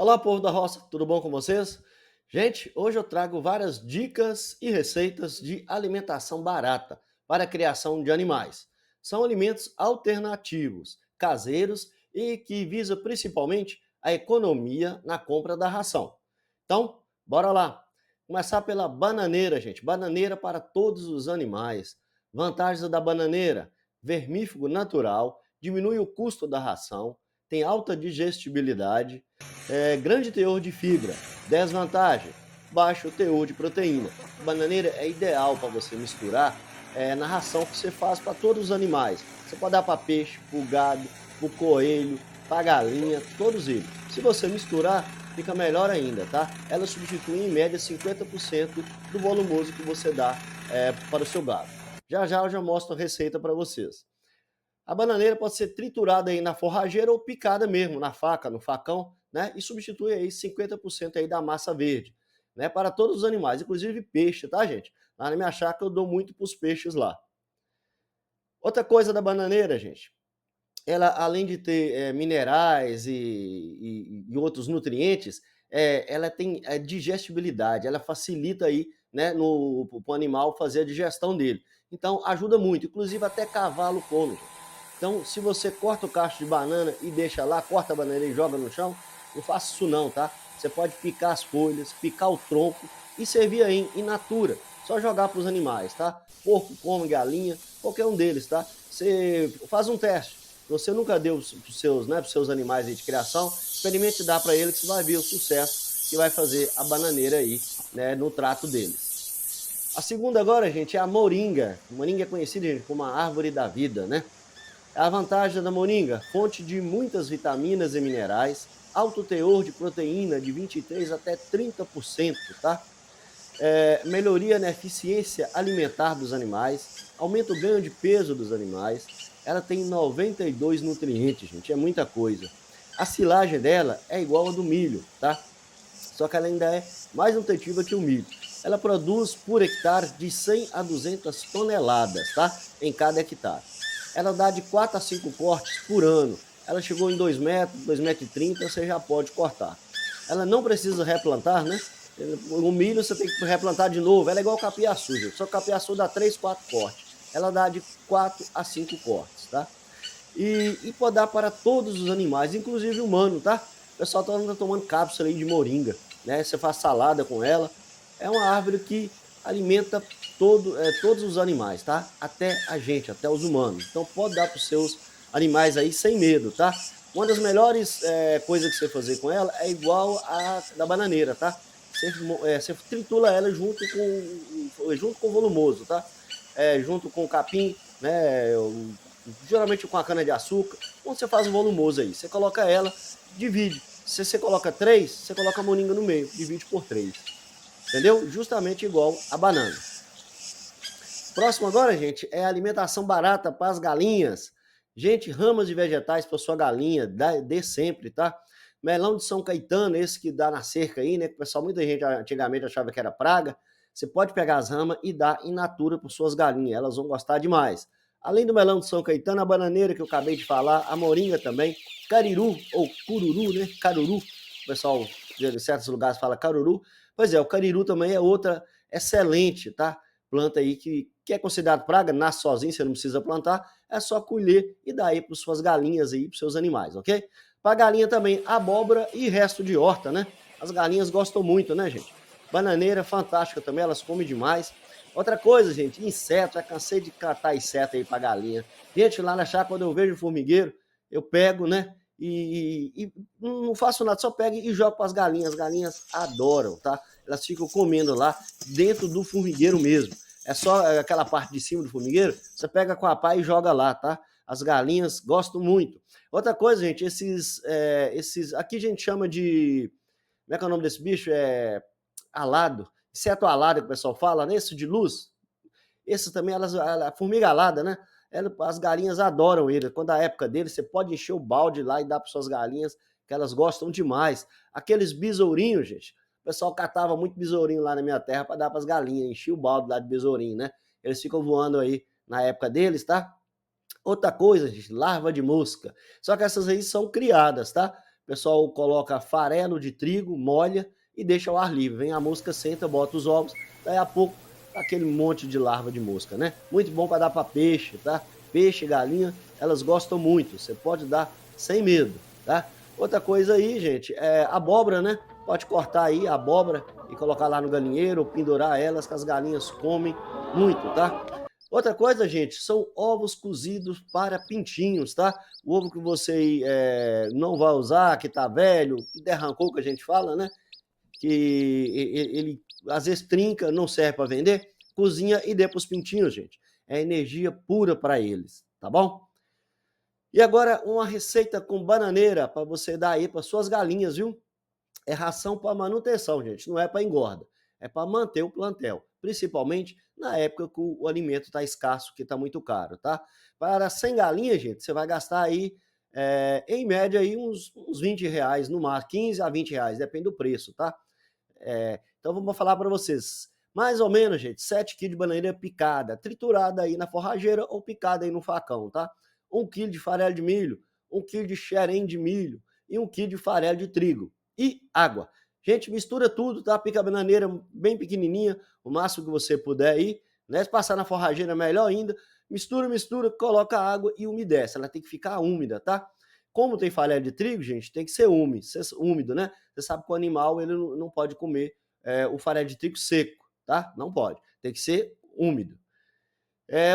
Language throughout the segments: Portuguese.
Olá, povo da roça, tudo bom com vocês? Gente, hoje eu trago várias dicas e receitas de alimentação barata para a criação de animais. São alimentos alternativos, caseiros e que visam principalmente a economia na compra da ração. Então, bora lá. Começar pela bananeira, gente. Bananeira para todos os animais. Vantagens da bananeira: vermífugo natural, diminui o custo da ração, tem alta digestibilidade, grande teor de fibra. Desvantagem: baixo teor de proteína. Bananeira é ideal para você misturar na ração que você faz para todos os animais. Você pode dar para peixe, para o gado, para o coelho, para a galinha, todos eles. Se você misturar, fica melhor ainda, tá? Ela substitui em média 50% do volumoso que você dá para o seu gado. Já já eu já mostro a receita para vocês. A bananeira pode ser triturada aí na forrageira ou picada mesmo, na faca, no facão, né? E substitui aí 50% aí da massa verde, né? Para todos os animais, inclusive peixe, tá, gente? Lá na minha chácara eu dou muito para os peixes lá. Outra coisa da bananeira, gente, ela além de ter minerais e outros nutrientes, ela tem digestibilidade, ela facilita aí, né, para o animal fazer a digestão dele. Então ajuda muito, inclusive até cavalo come. Então, se você corta o cacho de banana e deixa lá, corta a banana e joga no chão, não faça isso não, tá? Você pode picar as folhas, picar o tronco e servir aí in natura. Só jogar para os animais, tá? Porco come, galinha, qualquer um deles, tá? Você faz um teste. Você nunca deu para os seus animais aí de criação, experimente dar para ele que você vai ver o sucesso que vai fazer a bananeira aí, né, no trato deles. A segunda agora, gente, é a moringa. A moringa é conhecida, gente, como a árvore da vida, né? A vantagem da moringa: fonte de muitas vitaminas e minerais, alto teor de proteína de 23 até 30%, tá? Melhoria na eficiência alimentar dos animais, aumenta o ganho de peso dos animais. Ela tem 92 nutrientes, gente, é muita coisa. A silagem dela é igual a do milho, tá? Só que ela ainda é mais nutritiva que o milho. Ela produz por hectare de 100 a 200 toneladas, tá? Em cada hectare. Ela dá de 4 a 5 cortes por ano. Ela chegou em 2 metros, 2,30 metros, você já pode cortar. Ela não precisa replantar, né? O milho você tem que replantar de novo. Ela é igual capiaçu, gente. Só que capiaçu dá 3, 4 cortes. Ela dá de 4 a 5 cortes, tá? E pode dar para todos os animais, inclusive humano, tá? O pessoal tá tomando cápsula aí de moringa, né? Você faz salada com ela. É uma árvore que alimenta todos os animais, tá? Até a gente, até os humanos. Então pode dar para os seus animais aí sem medo, tá? Uma das melhores coisas que você fazer com ela é igual a da bananeira, tá? Você tritula ela junto com o volumoso, tá? Junto com o capim, né? Geralmente com a cana de açúcar. Quando você faz um volumoso aí, você coloca ela, divide. Se você coloca 3, você coloca a moringa no meio, divide por 3. Entendeu? Justamente igual a banana. Próximo agora, gente, é alimentação barata para as galinhas. Gente, ramas de vegetais para sua galinha, dê sempre, tá? Melão de São Caetano, esse que dá na cerca aí, né? Que o pessoal, muita gente antigamente achava que era praga. Você pode pegar as ramas e dar in natura para suas galinhas, elas vão gostar demais. Além do melão de São Caetano, a bananeira que eu acabei de falar, a moringa também, cariru ou cururu, né? Caruru, o pessoal de certos lugares fala caruru. Pois é, o cariru também é outra excelente, tá? Planta aí que é considerado praga, nasce sozinho, você não precisa plantar, é só colher e dar aí para suas galinhas aí, para seus animais, ok? Para galinha também, abóbora e resto de horta, né? As galinhas gostam muito, né, gente? Bananeira, fantástica também, elas comem demais. Outra coisa, gente, inseto, já cansei de catar inseto aí para galinha. Gente, lá na chácara, quando eu vejo formigueiro, eu pego, né? E não faço nada, só pego e jogo para as galinhas adoram, tá? Elas ficam comendo lá dentro do formigueiro mesmo. É só aquela parte de cima do formigueiro, você pega com a pá e joga lá, tá? As galinhas gostam muito. Outra coisa, gente, aqui a gente chama de, como é que é o nome desse bicho? Alado, inseto alado que o pessoal fala, né? Esse de luz. Esse também, a formiga alada, né? As galinhas adoram ele. Quando a época dele, você pode encher o balde lá e dar para suas galinhas, que elas gostam demais. Aqueles besourinhos, gente, o pessoal catava muito besourinho lá na minha terra para dar para as galinhas, enchia o balde lá de besourinho, né? Eles ficam voando aí na época deles, tá? Outra coisa, gente, larva de mosca. Só que essas aí são criadas, tá? O pessoal coloca farelo de trigo, molha e deixa ao ar livre. Vem a mosca, senta, bota os ovos, daí a pouco aquele monte de larva de mosca, né? Muito bom para dar para peixe, tá? Peixe, galinha, elas gostam muito. Você pode dar sem medo, tá? Outra coisa aí, gente, é abóbora, né? Pode cortar aí a abóbora e colocar lá no galinheiro, ou pendurar elas, que as galinhas comem muito, tá? Outra coisa, gente, são ovos cozidos para pintinhos, tá? O ovo que você não vai usar, que tá velho, que derrancou, que a gente fala, né? Que ele às vezes trinca, não serve para vender, cozinha e dê para os pintinhos, gente. É energia pura para eles, tá bom? E agora uma receita com bananeira para você dar aí para suas galinhas, viu? É ração para manutenção, gente, não é para engorda. É para manter o plantel, principalmente na época que o alimento está escasso, que está muito caro, tá? Para 100 galinhas, gente, você vai gastar aí, em média, aí uns R$ 20 no máximo, 15 a R$ 20, depende do preço, tá? Então, vamos falar para vocês. Mais ou menos, gente, 7 kg de bananeira picada, triturada aí na forrageira ou picada aí no facão, tá? 1 kg de farelo de milho, 1 kg de xerém de milho e 1 kg de farelo de trigo. E água. Gente, mistura tudo, tá? Pica a bananeira bem pequenininha, o máximo que você puder aí, né? Se passar na forrageira, melhor ainda. Mistura, mistura, coloca água e umedece. Ela tem que ficar úmida, tá? Como tem farelo de trigo, gente, tem que ser úmido, né? Você sabe que o animal ele não pode comer o farelo de trigo seco, tá? Não pode. Tem que ser úmido.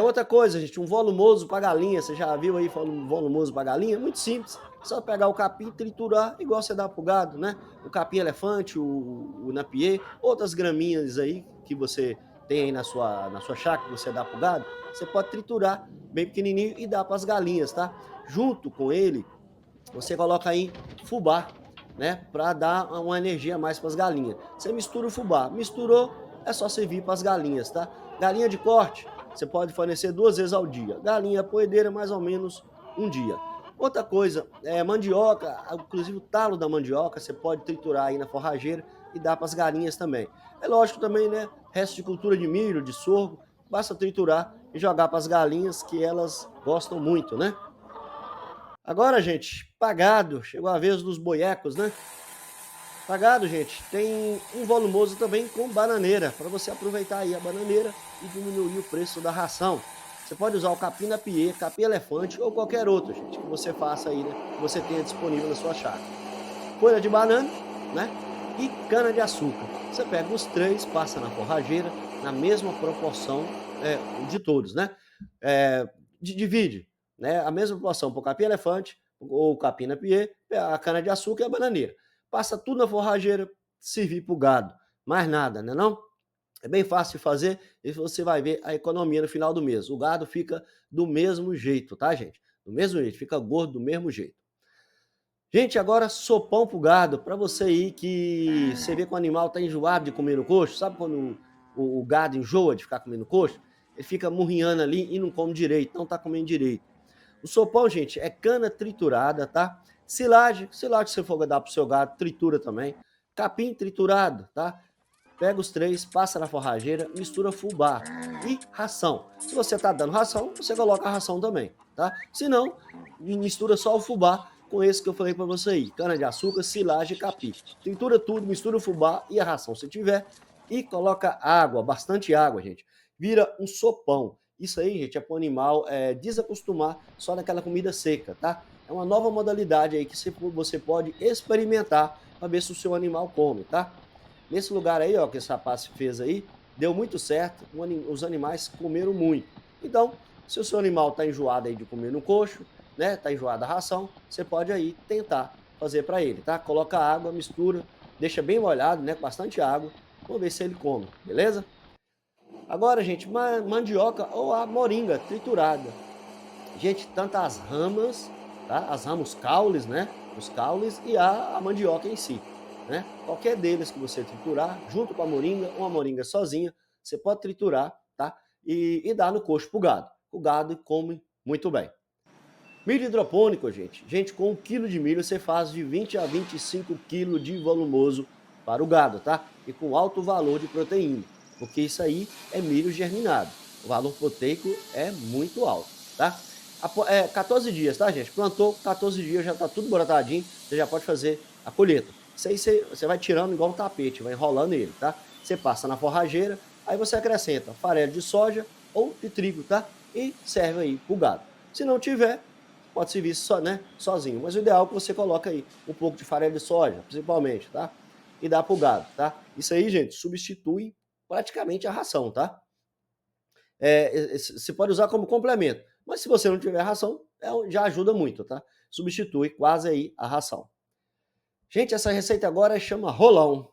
Outra coisa, gente, um volumoso para galinha. Você já viu aí falando um volumoso para galinha? Muito simples. Só pegar o capim, triturar, igual você dá pro gado, né? O capim elefante, o napier, outras graminhas aí que você tem aí na sua chácara, que você dá pro gado, você pode triturar bem pequenininho e dar para as galinhas, tá? Junto com ele, você coloca aí fubá, né? Para dar uma energia a mais para as galinhas. Você mistura o fubá, misturou, é só servir para as galinhas, tá? Galinha de corte, você pode fornecer 2 vezes ao dia. Galinha poedeira, mais ou menos um dia. Outra coisa, mandioca, inclusive o talo da mandioca, você pode triturar aí na forrageira e dar para as galinhas também. É lógico também, né? Resto de cultura de milho, de sorgo, basta triturar e jogar para as galinhas que elas gostam muito, né? Agora, gente, pagado, chegou a vez dos boiecos, né? Pagado, gente, tem um volumoso também com bananeira, para você aproveitar aí a bananeira e diminuir o preço da ração. Você pode usar o capim da pie, capim elefante ou qualquer outro, gente, que você faça aí, né? Que você tenha disponível na sua chácara. Folha de banana, né? E cana de açúcar. Você pega os três, passa na forrageira, na mesma proporção de todos, né? Divide, né? A mesma proporção para o capim elefante, ou o capim na pie, a cana de açúcar e a bananeira. Passa tudo na forrageira, servir para o gado. Mais nada, né não? É bem fácil de fazer e você vai ver a economia no final do mês. O gado fica do mesmo jeito, tá, gente? Do mesmo jeito, fica gordo do mesmo jeito. Gente, agora sopão pro gado, para você aí que você vê que o animal tá enjoado de comer no coxo, sabe quando o gado enjoa de ficar comendo coxo? Ele fica murrinhando ali e não come direito, não tá comendo direito. O sopão, gente, é cana triturada, tá? Silagem que você for dar pro seu gado, tritura também. Capim triturado, tá? Pega os três, passa na forrageira, mistura fubá e ração. Se você tá dando ração, você coloca a ração também, tá? Se não, mistura só o fubá com esse que eu falei para você aí, cana de açúcar, silagem e capim. Tritura tudo, mistura o fubá e a ração se tiver e coloca água, bastante água, gente. Vira um sopão. Isso aí, gente, é para o animal desacostumar só naquela comida seca, tá? É uma nova modalidade aí que você pode experimentar para ver se o seu animal come, tá? Nesse lugar aí, ó, que esse rapaz fez aí, deu muito certo, os animais comeram muito. Então, se o seu animal está enjoado aí de comer no coxo, né, tá enjoado da ração, você pode aí tentar fazer para ele, tá? Coloca água, mistura, deixa bem molhado, né, com bastante água, vamos ver se ele come, beleza? Agora, gente, mandioca ou a moringa triturada. Gente, tanto as ramas, tá? As ramas, os caules, né? Os caules e a mandioca em si, né? Qualquer deles que você triturar, junto com a moringa, ou a moringa sozinha, você pode triturar, tá? E dar no coxo pro gado. O gado come muito bem. Milho hidropônico, gente. Gente, com 1 kg de milho você faz de 20 a 25 kg de volumoso para o gado, tá? E com alto valor de proteína, porque isso aí é milho germinado. O valor proteico é muito alto, tá? 14 dias, tá, gente? Plantou, 14 dias já tá tudo brotadinho, você já pode fazer a colheita. Isso aí você vai tirando igual um tapete, vai enrolando ele, tá? Você passa na forrageira, aí você acrescenta farelo de soja ou de trigo, tá? E serve aí pro gado. Se não tiver, pode servir só, né, sozinho. Mas o ideal é que você coloque aí um pouco de farelo de soja, principalmente, tá? E dá pro gado, tá? Isso aí, gente, substitui praticamente a ração, tá? Você pode usar como complemento. Mas se você não tiver ração, já ajuda muito, tá? Substitui quase aí a ração. Gente, essa receita agora chama rolão.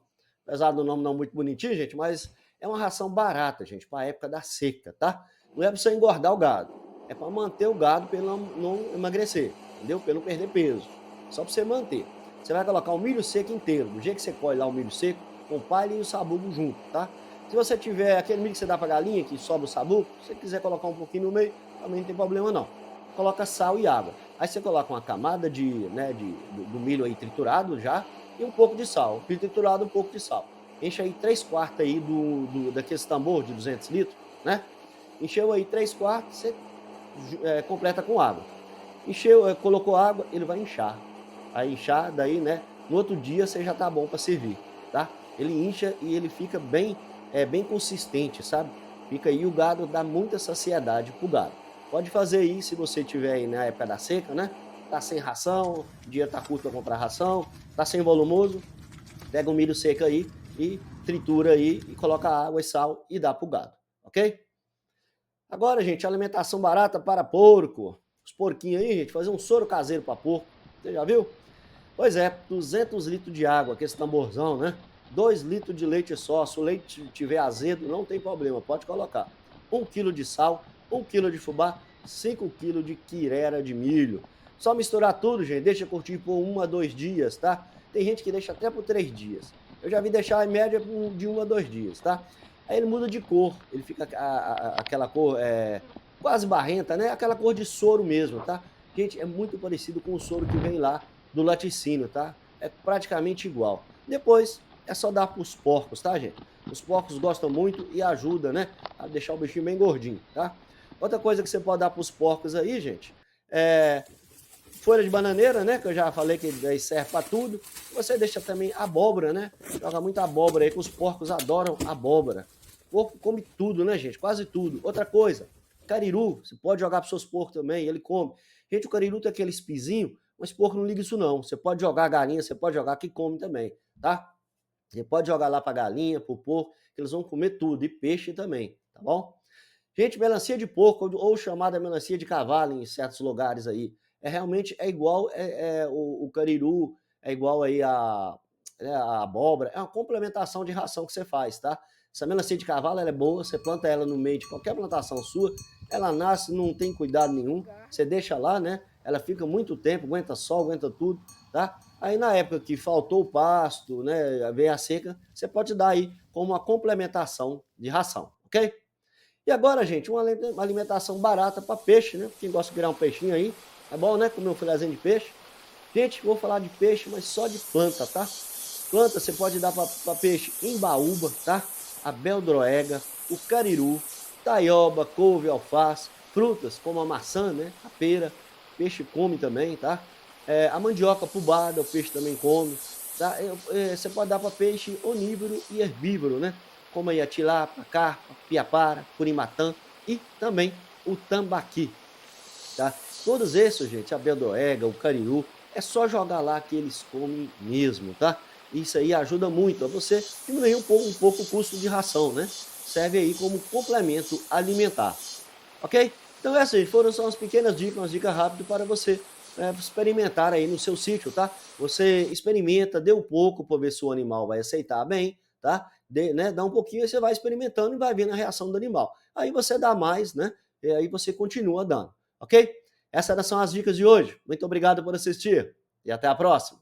Apesar do nome não muito bonitinho, gente, mas é uma ração barata, gente, para a época da seca, tá? Não é para você engordar o gado, é para manter o gado para ele não emagrecer, entendeu? Para ele não perder peso. Só para você manter. Você vai colocar o milho seco inteiro. Do jeito que você colhe lá o milho seco, com o palha e o sabugo junto, tá? Se você tiver aquele milho que você dá para galinha, que sobra o sabugo, se você quiser colocar um pouquinho no meio, também não tem problema não. Coloca sal e água. Aí você coloca uma camada do milho aí triturado já e um pouco de sal. Milho triturado, um pouco de sal. Enche aí 3/4 aí daquele tambor de 200 litros, né? Encheu aí 3/4, você completa com água. Encheu, colocou água, ele vai inchar. Aí inchar, daí, né? No outro dia você já tá bom para servir, tá? Ele incha e ele fica bem consistente, sabe? Fica aí, o gado dá muita saciedade pro gado. Pode fazer aí se você tiver aí na época da seca, né? Tá sem ração, o dinheiro tá curto para comprar ração, tá sem volumoso, pega um milho seco aí e tritura aí e coloca água e sal e dá pro gado, ok? Agora, gente, alimentação barata para porco. Os porquinhos aí, gente, fazer um soro caseiro para porco. Você já viu? Pois é, 200 litros de água, aquele tamborzão, né? 2 litros de leite só. Se o leite tiver azedo, não tem problema, pode colocar. 1 quilo de sal, 1 quilo de fubá, 5 quilos de quirera de milho. Só misturar tudo, gente, deixa curtir por 1 a 2 dias, tá? Tem gente que deixa até por 3 dias. Eu já vi deixar em média de 1 a 2 dias, tá? Aí ele muda de cor, ele fica aquela cor quase barrenta, né? Aquela cor de soro mesmo, tá? Gente, é muito parecido com o soro que vem lá do laticínio, tá? É praticamente igual. Depois é só dar para os porcos, tá, gente? Os porcos gostam muito e ajuda, né? A deixar o bichinho bem gordinho, tá? Outra coisa que você pode dar para os porcos aí, gente, é folha de bananeira, né? Que eu já falei que daí serve para tudo. Você deixa também abóbora, né? Joga muita abóbora aí, que os porcos adoram abóbora. O porco come tudo, né, gente? Quase tudo. Outra coisa, cariru, você pode jogar para seus porcos também, ele come. Gente, o cariru tem aquele espizinho, mas porco não liga isso não. Você pode jogar a galinha, você pode jogar que come também, tá? Você pode jogar lá para galinha, para o porco, que eles vão comer tudo, e peixe também, tá bom? Gente, melancia de porco, ou chamada melancia de cavalo em certos lugares aí, realmente igual o cariru, é igual aí a abóbora, é uma complementação de ração que você faz, tá? Essa melancia de cavalo, ela é boa, você planta ela no meio de qualquer plantação sua, ela nasce, não tem cuidado nenhum, você deixa lá, né? Ela fica muito tempo, aguenta sol, aguenta tudo, tá? Aí na época que faltou o pasto, né, veio a seca, você pode dar aí como uma complementação de ração, ok? E agora, gente, uma alimentação barata para peixe, né? Quem gosta de virar um peixinho aí, é bom, né? Comer um filezinho de peixe. Gente, vou falar de peixe, mas só de planta, tá? Planta você pode dar para peixe embaúba, tá? A beldroega, o cariru, taioba, couve, alface, frutas como a maçã, né? A pera, peixe come também, tá? A mandioca pubada, o peixe também come, tá? Você pode dar para peixe onívoro e herbívoro, né? Como aí a tilápia, carpa, piapara, curimatã e também o tambaqui, tá? Todos esses, gente, a beldroega, o cariru, é só jogar lá que eles comem mesmo, tá? Isso aí ajuda muito a você diminuir um pouco o custo de ração, né? Serve aí como complemento alimentar, ok? Então essas foram só umas pequenas dicas, umas dicas rápidas para você experimentar aí no seu sítio, tá? Você experimenta, dê um pouco para ver se o animal vai aceitar bem, tá? Dá um pouquinho e você vai experimentando e vai vendo a reação do animal. Aí você dá mais, né? E aí você continua dando, ok? Essas são as dicas de hoje. Muito obrigado por assistir e até a próxima.